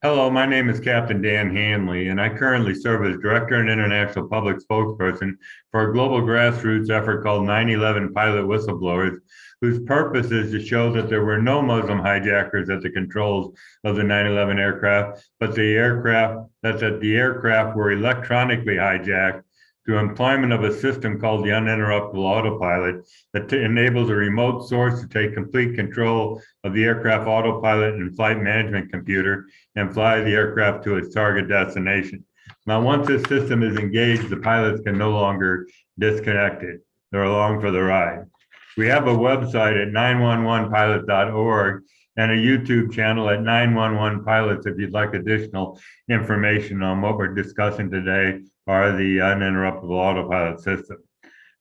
Hello, my name is Captain Dan Hanley, and I currently serve as Director and International Public Spokesperson for a global grassroots effort called 9/11 Pilot Whistleblowers, whose purpose is to show that there were no Muslim hijackers at the controls of the 9/11 aircraft, but the aircraft were electronically hijacked through employment of a system called the uninterruptible autopilot that enables a remote source to take complete control of the aircraft autopilot and flight management computer and fly the aircraft to its target destination. Now, once this system is engaged, the pilots can no longer disconnect it. They're along for the ride. We have a website at 911pilot.org and a YouTube channel at 911 Pilots if you'd like additional information on what we're discussing today or the uninterruptible autopilot system.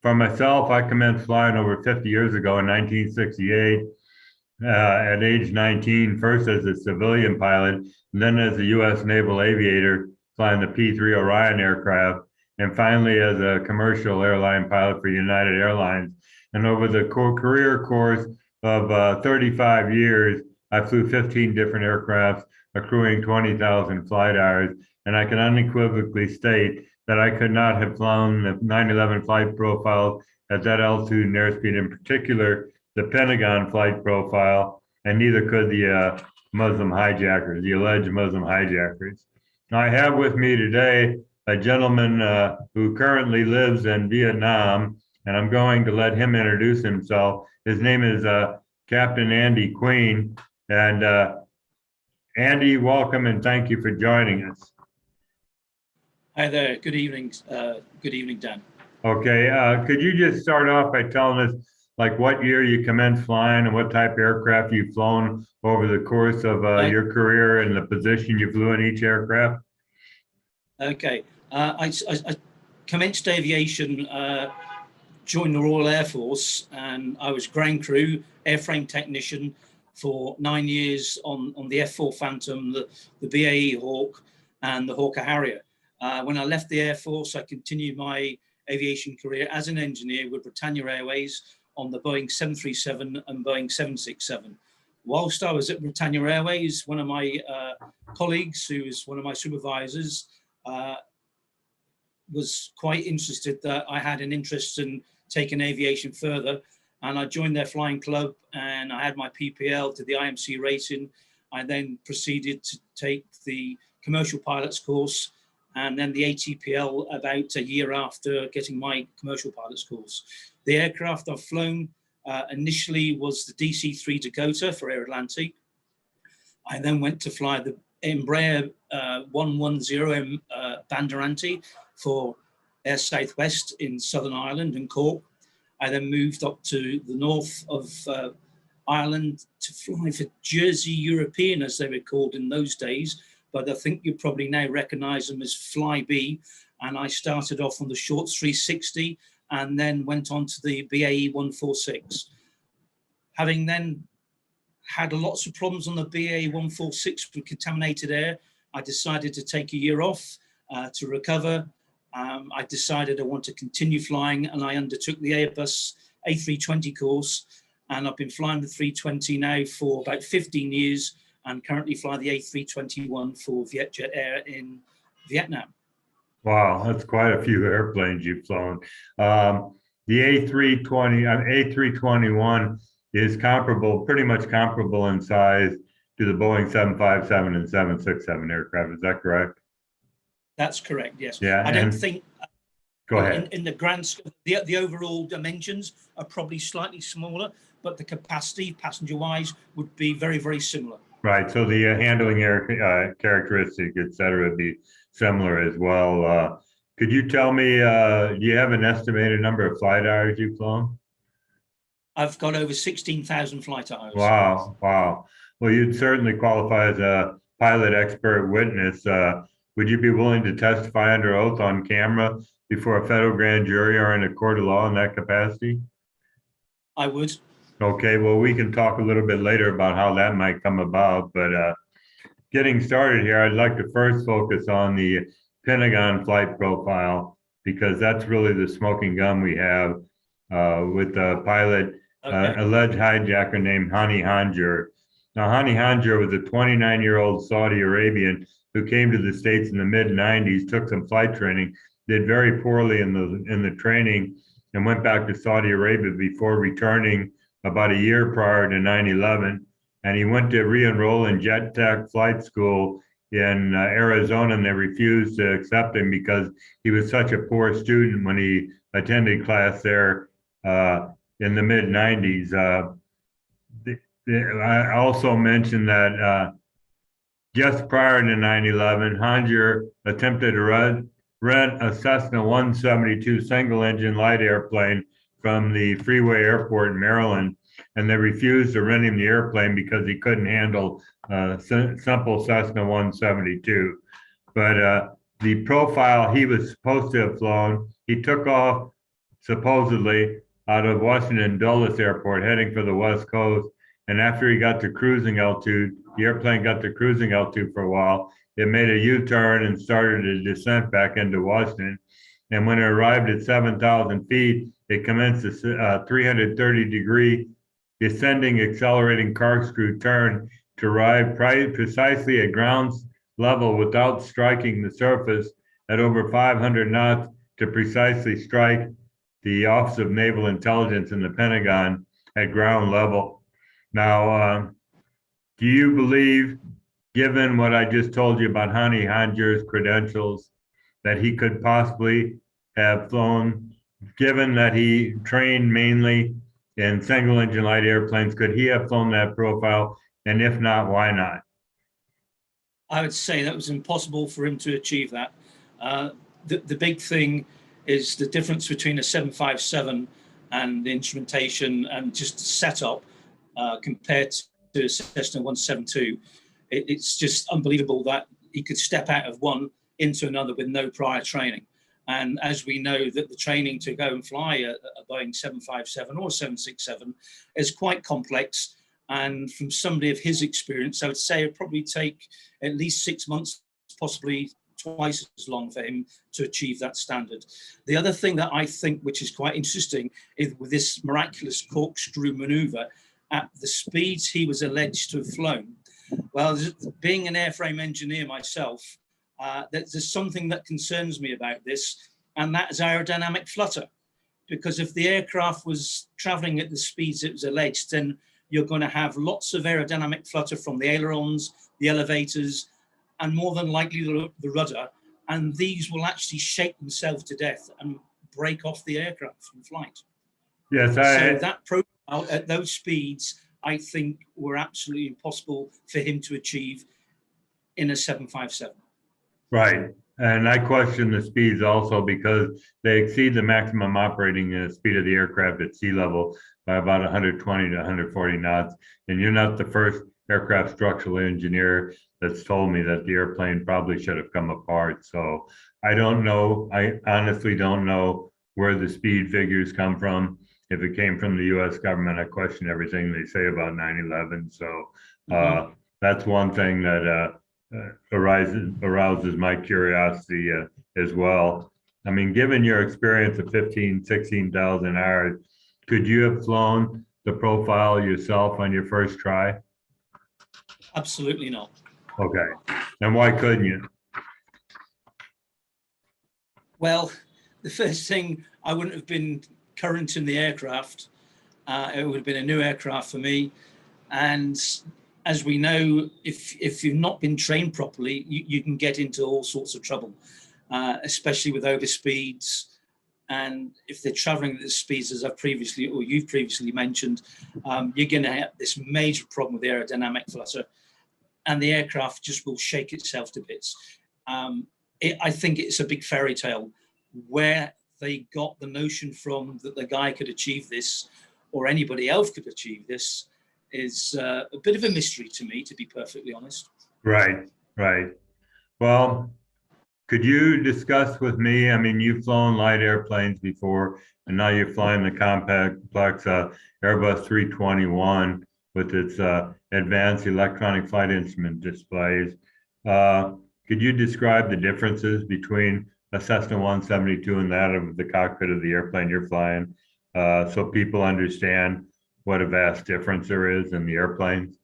For myself, I commenced flying over 50 years ago in 1968 at age 19, first as a civilian pilot, and then as a U.S. naval aviator flying the P-3 Orion aircraft, and finally as a commercial airline pilot for United Airlines. And over the career course of 35 years, I flew 15 different aircrafts, accruing 20,000 flight hours. And I can unequivocally state that I could not have flown the 9/11 flight profile at that altitude and airspeed, in particular, the Pentagon flight profile, and neither could the Muslim hijackers, the alleged Muslim hijackers. Now, I have with me today a gentleman who currently lives in Vietnam, and I'm going to let him introduce himself. His name is Captain Andy Queen. And Andy, welcome and thank you for joining us. Hi there. Good evening. Good evening, Dan. Okay. Could you just start off by telling us like what year you commenced flying and what type of aircraft you've flown over the course of your career and the position you flew in each aircraft? Okay. I commenced aviation, joined the Royal Air Force, and I was ground crew, airframe technician for 9 years on the F-4 Phantom, the BAE Hawk, and the Hawker Harrier. When I left the Air Force, I continued my aviation career as an engineer with Britannia Airways on the Boeing 737 and Boeing 767. Whilst I was at Britannia Airways, one of my colleagues, who was one of my supervisors, was quite interested that I had an interest in taking aviation further. And I joined their flying club and I had my PPL to the IMC racing. I then proceeded to take the commercial pilot's course and then the ATPL about a year after getting my commercial pilot's course. The aircraft I've flown initially was the DC-3 Dakota for Air Atlantic. I then went to fly the Embraer 110 Banderanti for Air Southwest in Southern Ireland and Cork. I then moved up to the north of Ireland to fly for Jersey European, as they were called in those days, but I think you probably now recognize them as Flybe. And I started off on the Shorts 360 and then went on to the BAE 146. Having then had lots of problems on the BAE 146 with contaminated air, I decided to take a year off to recover. I decided I want to continue flying and I undertook the Airbus A320 course, and I've been flying the 320 now for about 15 years and currently fly the A321 for Vietjet Air in Vietnam. Wow, that's quite a few airplanes you've flown. The A321 is comparable, pretty much comparable in size to the Boeing 757 and 767 aircraft. Is that correct? That's correct, yes. Yeah. I don't think go ahead. In the grand, the overall dimensions are probably slightly smaller, but the capacity, passenger-wise, would be very, very similar. Right. So the handling air characteristics, et cetera, would be similar as well. Could you tell me, do you have an estimated number of flight hours you've flown? I've got over 16,000 flight hours. Wow. Wow. Well, you'd certainly qualify as a pilot expert witness. Would you be willing to testify under oath on camera before a federal grand jury or in a court of law in that capacity? I would. Okay, well, we can talk a little bit later about how that might come about. But getting started here, I'd like to first focus on the Pentagon flight profile, because that's really the smoking gun we have with the pilot, alleged hijacker named Hani Hanjour. Now, Hani Hanjour was a 29-year-old Saudi Arabian who came to the States in the mid-90s, took some flight training, did very poorly in the training, and went back to Saudi Arabia before returning about a year prior to 9/11. And he went to re-enroll in jet tech flight school in Arizona, and they refused to accept him because he was such a poor student when he attended class there in the mid-90s. I also mentioned that just prior to 9/11, Hanjour attempted to rent a Cessna 172 single-engine light airplane from the Freeway Airport in Maryland, and they refused to rent him the airplane because he couldn't handle simple Cessna 172. But the profile he was supposed to have flown, he took off supposedly out of Washington Dulles Airport, heading for the West Coast. And after he got to cruising altitude, the airplane got to cruising altitude for a while. It made a U-turn and started a descent back into Washington. And when it arrived at 7,000 feet, it commenced a 330-degree descending, accelerating corkscrew turn to arrive precisely at ground level without striking the surface at over 500 knots to precisely strike the Office of Naval Intelligence in the Pentagon at ground level. Now, do you believe, given what I just told you about Hani Hanjour's credentials, that he could possibly have flown, given that he trained mainly in single-engine light airplanes, could he have flown that profile? And if not, why not? I would say that was impossible for him to achieve that. The big thing is the difference between a 757 and the instrumentation and just the setup compared to a Cessna 172. It's just unbelievable that he could step out of one into another with no prior training. And as we know that the training to go and fly a Boeing 757 or 767 is quite complex. And from somebody of his experience, I would say it'd probably take at least 6 months, possibly twice as long for him to achieve that standard. The other thing that I think, which is quite interesting, is with this miraculous corkscrew maneuver at the speeds he was alleged to have flown. Well, being an airframe engineer myself, there's something that concerns me about this, and that is aerodynamic flutter. Because if the aircraft was traveling at the speeds it was alleged, then you're going to have lots of aerodynamic flutter from the ailerons, the elevators, and more than likely the rudder. And these will actually shake themselves to death and break off the aircraft from flight. Yes, So that profile at those speeds, I think, were absolutely impossible for him to achieve in a 757. Right. And I question the speeds also because they exceed the maximum operating speed of the aircraft at sea level by about 120 to 140 knots. And you're not the first aircraft structural engineer that's told me that the airplane probably should have come apart. So I don't know. I honestly don't know where the speed figures come from. If it came from the U.S. government, I question everything they say about 9/11. So that's one thing that arouses my curiosity as well. I mean, given your experience of 15, 16,000 hours, could you have flown the profile yourself on your first try? Absolutely not. Okay. And why couldn't you? Well, the first thing, I wouldn't have been current in the aircraft. It would have been a new aircraft for me. And as we know, if you've not been trained properly, you can get into all sorts of trouble, especially with overspeeds. And if they're traveling at the speeds as you've previously mentioned, you're going to have this major problem with aerodynamic flutter, and the aircraft just will shake itself to bits. I think it's a big fairy tale. Where they got the notion from that the guy could achieve this, or anybody else could achieve this, is a bit of a mystery to me, to be perfectly honest. Right, right. Well, could you discuss with me? I mean, you've flown light airplanes before, and now you're flying the complex Airbus 321 with its advanced electronic flight instrument displays. Could you describe the differences between a Cessna 172 and that of the cockpit of the airplane you're flying, so people understand what a vast difference there is in the airplanes?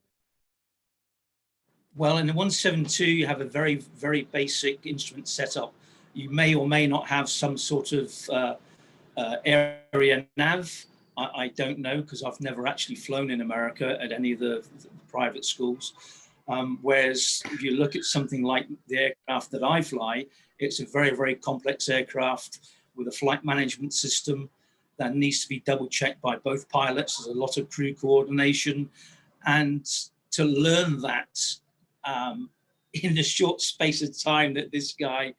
Well, in the 172, you have a very, very basic instrument setup. You may or may not have some sort of area nav. I don't know, because I've never actually flown in America at any of the private schools. Whereas if you look at something like the aircraft that I fly, it's a very, very complex aircraft with a flight management system that needs to be double checked by both pilots. There's a lot of crew coordination. And to learn that in the short space of time that this guy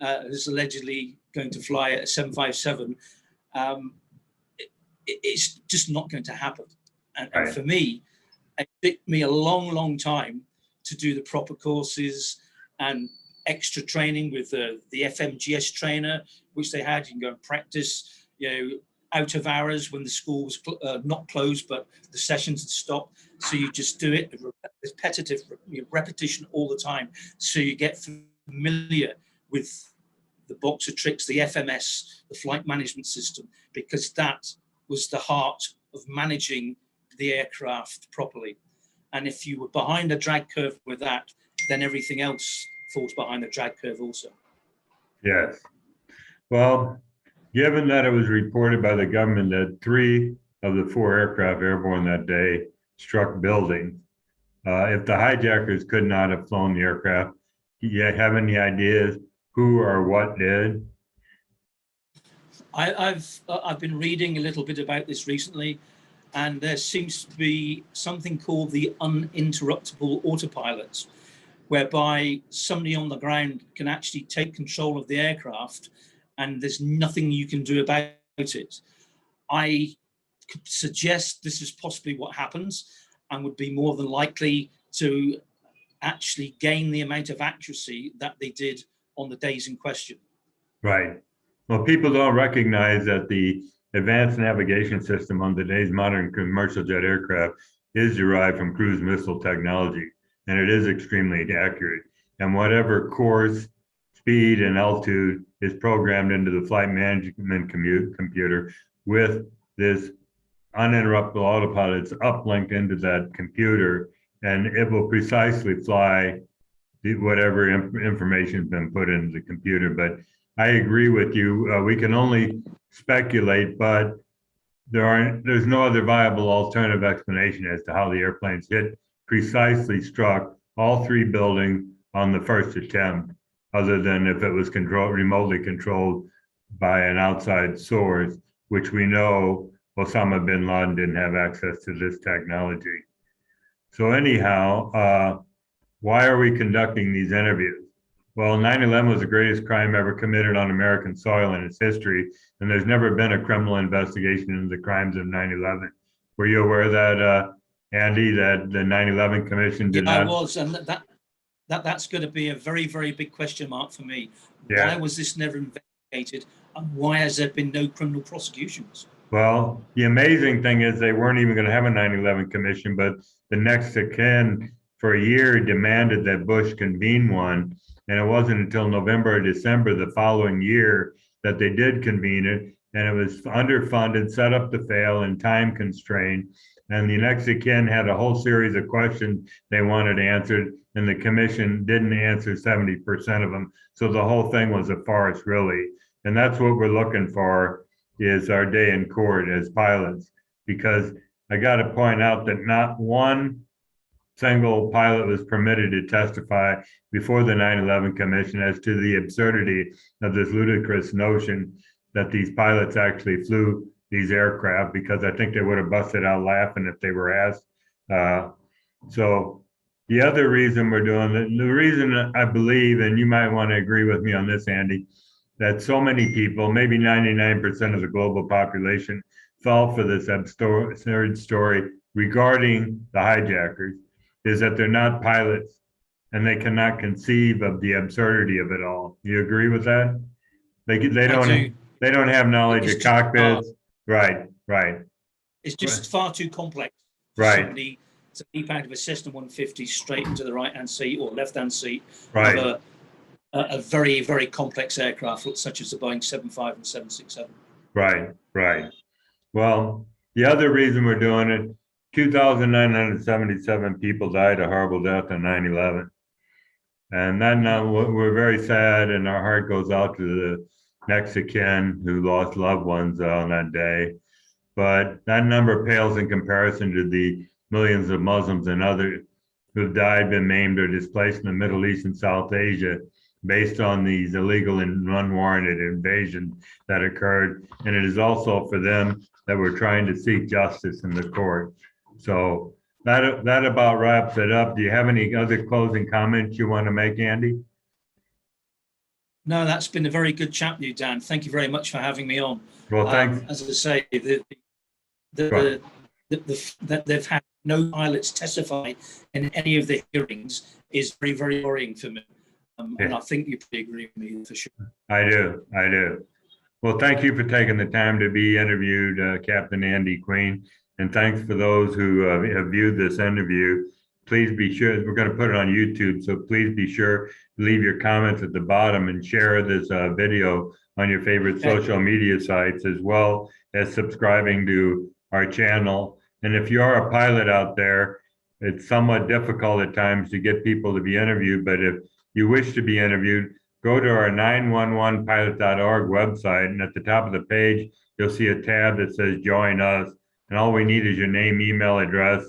is allegedly going to fly at a 757, it's just not going to happen. And for me, it took me a long, long time to do the proper courses and extra training with the FMGS trainer, which they had. You can go and practice, out of hours when the school was not closed, but the sessions had stopped. So you just do it, repetitive, repetition all the time. So you get familiar with the box of tricks, the FMS, the flight management system, because that was the heart of managing the aircraft properly. And if you were behind a drag curve with that, then everything else falls behind the drag curve also. Yes. Well, given that it was reported by the government that 3 of the 4 aircraft airborne that day struck buildings, if the hijackers could not have flown the aircraft, do you have any ideas who or what did? I've been reading a little bit about this recently, and there seems to be something called the uninterruptible autopilot, whereby somebody on the ground can actually take control of the aircraft and there's nothing you can do about it. I could suggest this is possibly what happens and would be more than likely to actually gain the amount of accuracy that they did on the days in question. Right. Well, people don't recognize that the advanced navigation system on today's modern commercial jet aircraft is derived from cruise missile technology, and it is extremely accurate. And whatever course, speed, and altitude is programmed into the flight management computer with this uninterruptible autopilot, it's uplinked into that computer, and it will precisely fly whatever information has been put into the computer. But I agree with you. We can only speculate, but there's no other viable alternative explanation as to how the airplanes precisely struck all 3 buildings on the first attempt, other than if it was remotely controlled by an outside source, which we know Osama bin Laden didn't have access to this technology. So anyhow, why are we conducting these interviews? Well, 9/11 was the greatest crime ever committed on American soil in its history, and there's never been a criminal investigation into the crimes of 9/11. Were you aware of that, Andy, that the 9/11 Commission did not? I was, and that's going to be a very, very big question mark for me. Yeah. Why was this never investigated, and why has there been no criminal prosecutions? Well, the amazing thing is they weren't even going to have a 9/11 commission, but the next of kin for a year demanded that Bush convene one. And it wasn't until November or December the following year that they did convene it. And it was underfunded, set up to fail, and time constrained. And the next of kin had a whole series of questions they wanted answered, and the commission didn't answer 70% of them. So the whole thing was a farce, really. And that's what we're looking for, is our day in court as pilots. Because I got to point out that not one single pilot was permitted to testify before the 9/11 Commission as to the absurdity of this ludicrous notion that these pilots actually flew these aircraft, because I think they would have busted out laughing if they were asked. So the other reason we're doing it, the reason I believe, and you might want to agree with me on this, Andy, that so many people, maybe 99% of the global population, fell for this absurd story regarding the hijackers, is that they're not pilots and they cannot conceive of the absurdity of it all. You agree with that? They don't have knowledge of cockpits. Right. It's just far too complex for somebody to leap out of a Cessna 150 straight into the right-hand seat or left-hand seat of a very, very complex aircraft such as the Boeing 75 and 767. Right. Well, the other reason we're doing it 2,977 people died a horrible death on 9/11. And then we're very sad, and our heart goes out to the next of kin who lost loved ones on that day. But that number pales in comparison to the millions of Muslims and others who've died, been maimed, or displaced in the Middle East and South Asia based on these illegal and unwarranted invasions that occurred. And it is also for them that we're trying to seek justice in the court. So that about wraps it up. Do you have any other closing comments you want to make, Andy? No, that's been a very good chat with you, Dan. Thank you very much for having me on. Well, thanks. As I say, that they've had no pilots testify in any of the hearings is very, very worrying for me. And I think you probably agree with me for sure. I do. Well, thank you for taking the time to be interviewed, Captain Andy Queen. And thanks for those who have viewed this interview. Please be sure, we're going to put it on YouTube, so please be sure to leave your comments at the bottom and share this video on your favorite social media sites, as well as subscribing to our channel. And if you are a pilot out there, it's somewhat difficult at times to get people to be interviewed, but if you wish to be interviewed, go to our 911pilot.org website, and at the top of the page, you'll see a tab that says Join Us. And all we need is your name, email address,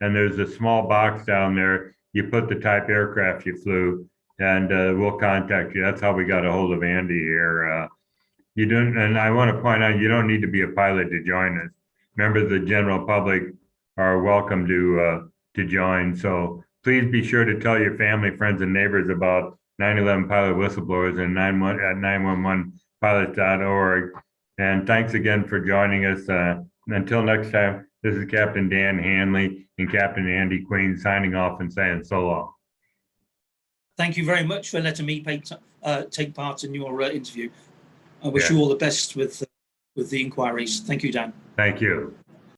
and there's a small box down there. You put the type aircraft you flew, and we'll contact you. That's how we got a hold of Andy here. You don't, and I want to point out, you don't need to be a pilot to join us. Members of the general public are welcome to join. So please be sure to tell your family, friends, and neighbors about 9/11 pilot whistleblowers and 911pilots.org. And thanks again for joining us. Until next time, this is Captain Dan Hanley and Captain Andy Queen signing off and saying so long. Thank you very much for letting me take part in your interview. I wish you all the best with the inquiries. Thank you, Dan. Thank you.